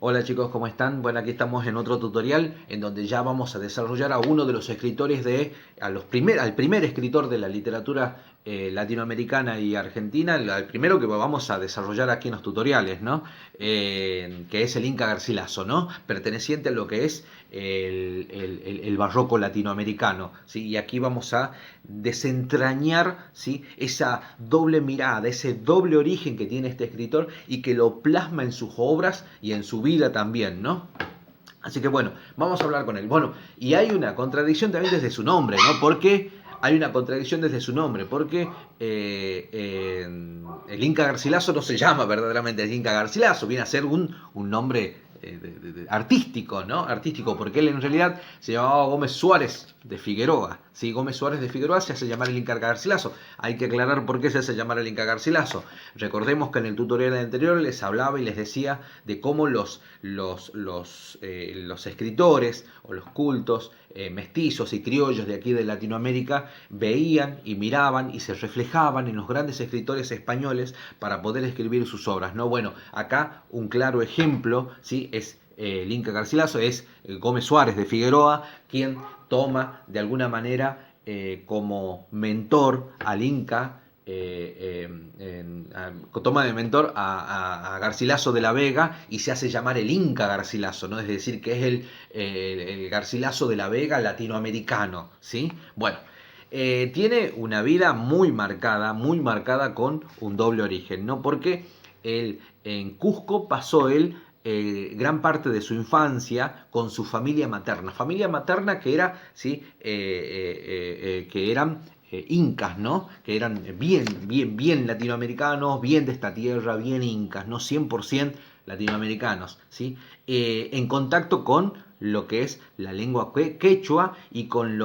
Hola chicos, ¿cómo están? Bueno, aquí estamos en otro tutorial en donde ya vamos a desarrollar a uno de los escritores al primer escritor de la literatura latinoamericana y argentina, al primero que vamos a desarrollar aquí en los tutoriales, ¿no? Que es el Inca Garcilaso, ¿no? Perteneciente a lo que es el barroco latinoamericano, ¿sí? Y aquí vamos a desentrañar, ¿sí? Esa doble mirada, ese doble origen que tiene este escritor y que lo plasma en sus obras y en su vida también, ¿no? Así que bueno, vamos a hablar con él. Bueno, y hay una contradicción también desde su nombre, ¿no? Porque hay una contradicción desde su nombre, porque el Inca Garcilaso no se llama verdaderamente el Inca Garcilaso, viene a ser un nombre artístico, ¿no? Artístico, porque él en realidad se llamaba Gómez Suárez de Figueroa. ¿Sí? Gómez Suárez de Figueroa se hace llamar el Inca Garcilaso. Hay que aclarar por qué se hace llamar el Inca Garcilaso. Recordemos que en el tutorial anterior les hablaba y les decía de cómo los escritores o los cultos mestizos y criollos de aquí de Latinoamérica veían y miraban y se reflejaban en los grandes escritores españoles para poder escribir sus obras, ¿no? Bueno, acá un claro ejemplo, ¿sí? Es el Inca Garcilaso, es Gómez Suárez de Figueroa, quien toma de alguna manera como mentor al Inca, toma de mentor a Garcilaso de la Vega y se hace llamar el Inca Garcilaso, ¿no? Es decir, que es el Garcilaso de la Vega latinoamericano, ¿sí? Bueno, tiene una vida muy marcada con un doble origen, ¿no? Porque él en Cusco pasó él gran parte de su infancia con su familia materna que era, ¿sí? Que eran incas, ¿no? Que eran bien latinoamericanos, bien de esta tierra, bien incas, ¿no? 100% latinoamericanos, ¿sí? En contacto con lo que es la lengua quechua y con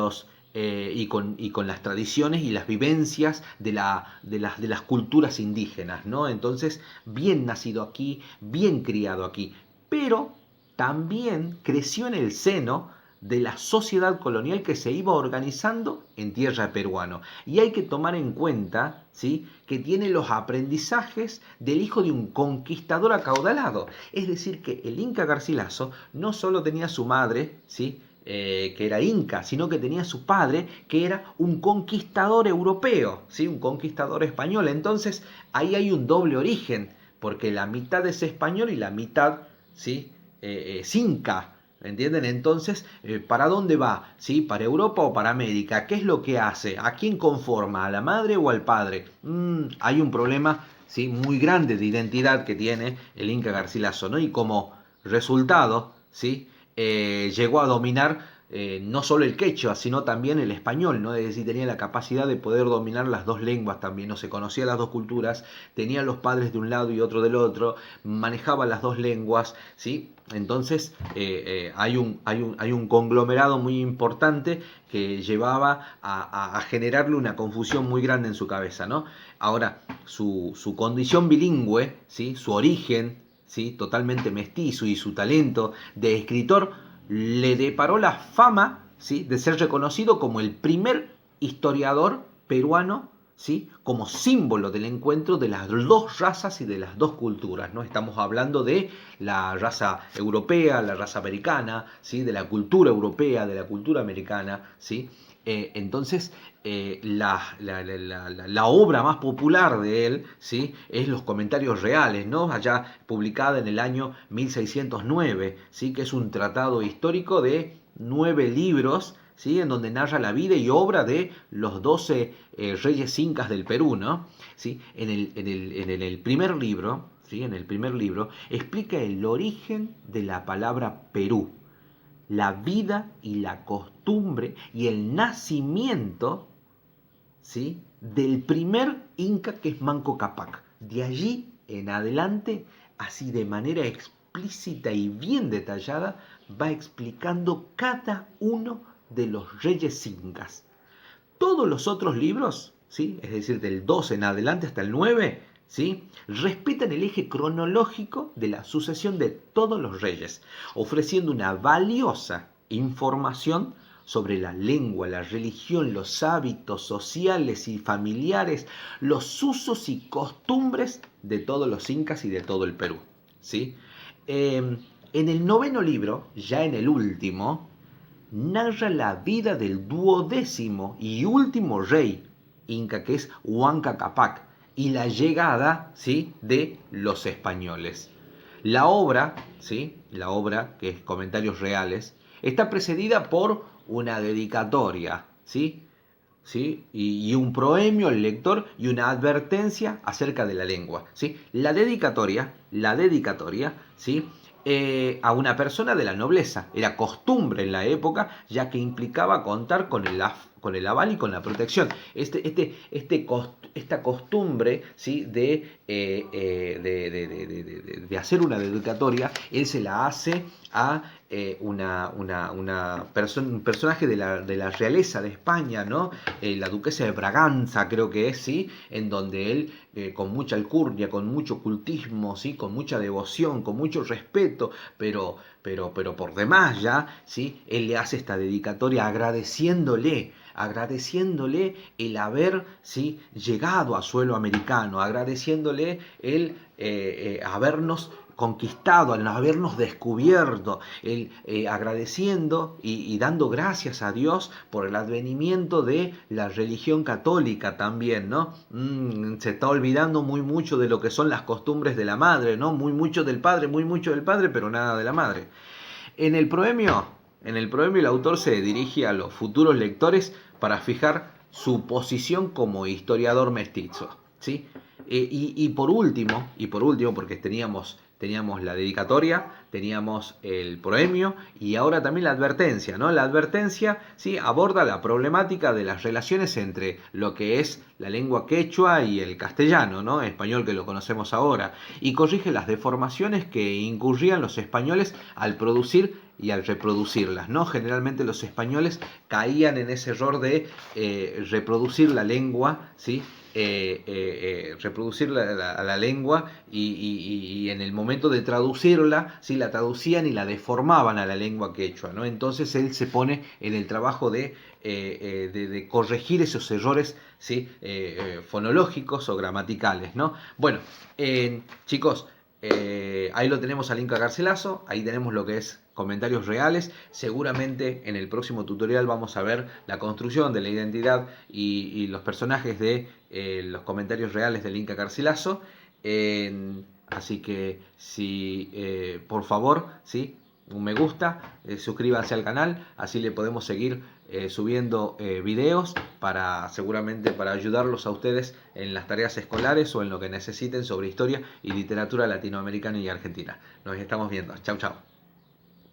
las tradiciones y las vivencias de las culturas indígenas, ¿no? Entonces, bien nacido aquí, bien criado aquí, pero también creció en el seno de la sociedad colonial que se iba organizando en tierra peruana. Y hay que tomar en cuenta, ¿sí?, que tiene los aprendizajes del hijo de un conquistador acaudalado. Es decir, que el Inca Garcilaso no solo tenía su madre, ¿sí?, que era inca, sino que tenía su padre, que era un conquistador europeo, ¿sí? Un conquistador español. Entonces, ahí hay un doble origen, porque la mitad es español y la mitad, ¿sí?, es inca. ¿Entienden? Entonces, ¿para dónde va? ¿Sí? ¿Para Europa o para América? ¿Qué es lo que hace? ¿A quién conforma? ¿A la madre o al padre? Hay un problema, ¿sí?, muy grande de identidad que tiene el Inca Garcilaso, ¿no? Y como resultado, ¿sí?, llegó a dominar no solo el quechua, sino también el español, ¿no? Es decir, tenía la capacidad de poder dominar las dos lenguas también, no se conocía las dos culturas, tenía los padres de un lado y otro del otro, manejaba las dos lenguas, ¿sí? Entonces hay un conglomerado muy importante que llevaba a generarle una confusión muy grande en su cabeza, ¿no? Ahora, su condición bilingüe, ¿sí?, su origen, ¿sí?, totalmente mestizo, y su talento de escritor le deparó la fama, ¿sí?, de ser reconocido como el primer historiador peruano, ¿sí?, como símbolo del encuentro de las dos razas y de las dos culturas, ¿no? Estamos hablando de la raza europea, la raza americana, ¿sí?, de la cultura europea, de la cultura americana, ¿sí? Entonces, la obra más popular de él, ¿sí?, es Los Comentarios Reales, ¿no?, allá publicada en el año 1609, ¿sí?, que es un tratado histórico de 9 libros, ¿sí?, en donde narra la vida y obra de los 12 reyes incas del Perú, ¿no? ¿Sí? En el primer libro, ¿sí?, en el primer libro explica el origen de la palabra Perú, la vida y la costumbre y el nacimiento, ¿sí?, del primer inca, que es Manco Cápac. De allí en adelante, así de manera explícita y bien detallada, va explicando cada uno de los reyes incas. Todos los otros libros, ¿sí?, es decir, del 12 en adelante hasta el 9, ¿sí?, respetan el eje cronológico de la sucesión de todos los reyes, ofreciendo una valiosa información sobre la lengua, la religión, los hábitos sociales y familiares, los usos y costumbres de todos los incas y de todo el Perú, ¿sí? En el noveno libro, ya en el último, narra la vida del 12º y último rey inca, que es Huanca Cápac, y la llegada, ¿sí?, de los españoles. La obra, ¿sí?, la obra, que es Comentarios Reales, está precedida por una dedicatoria, ¿sí?, ¿sí? Y un proemio al lector y una advertencia acerca de la lengua, ¿sí? La dedicatoria, ¿sí?, a una persona de la nobleza. Era costumbre en la época, ya que implicaba contar con el aval y con la protección. Esta costumbre, ¿sí?, de hacer una dedicatoria, él se la hace a un personaje de la realeza de España, ¿no? La duquesa de Braganza, creo que es, ¿sí?, en donde él, con mucha alcurnia, con mucho cultismo, ¿sí?, con mucha devoción, con mucho respeto, pero por demás ya, ¿sí?, él le hace esta dedicatoria agradeciéndole el haber, ¿sí?, llegado a suelo americano, agradeciéndole el habernos conquistado, al habernos descubierto, agradeciendo y dando gracias a Dios por el advenimiento de la religión católica también, ¿no? Se está olvidando muy mucho de lo que son las costumbres de la madre, ¿no? Muy mucho del padre, pero nada de la madre. En el proemio, el autor se dirige a los futuros lectores para fijar su posición como historiador mestizo, ¿sí? Y por último, porque teníamos la dedicatoria, teníamos el proemio y ahora también la advertencia, ¿no? La advertencia, ¿sí?, aborda la problemática de las relaciones entre lo que es la lengua quechua y el castellano, ¿no?, español, que lo conocemos ahora, y corrige las deformaciones que incurrían los españoles al producir y al reproducirlas, ¿no? Generalmente los españoles caían en ese error de reproducir la lengua, ¿sí? Reproducir la lengua y en el momento de traducirla, ¿sí?, la traducían y la deformaban a la lengua quechua, ¿no? Entonces él se pone en el trabajo de corregir esos errores, ¿sí?, fonológicos o gramaticales, ¿no? Bueno, chicos, ahí lo tenemos al Inca Garcilaso, ahí tenemos lo que es Comentarios Reales. Seguramente en el próximo tutorial vamos a ver la construcción de la identidad y los personajes de los Comentarios Reales del Inca Garcilaso. Así que si por favor, ¿sí?, un me gusta, suscríbanse al canal, así le podemos seguir subiendo videos seguramente para ayudarlos a ustedes en las tareas escolares o en lo que necesiten sobre historia y literatura latinoamericana y argentina. Nos estamos viendo. Chau, chau.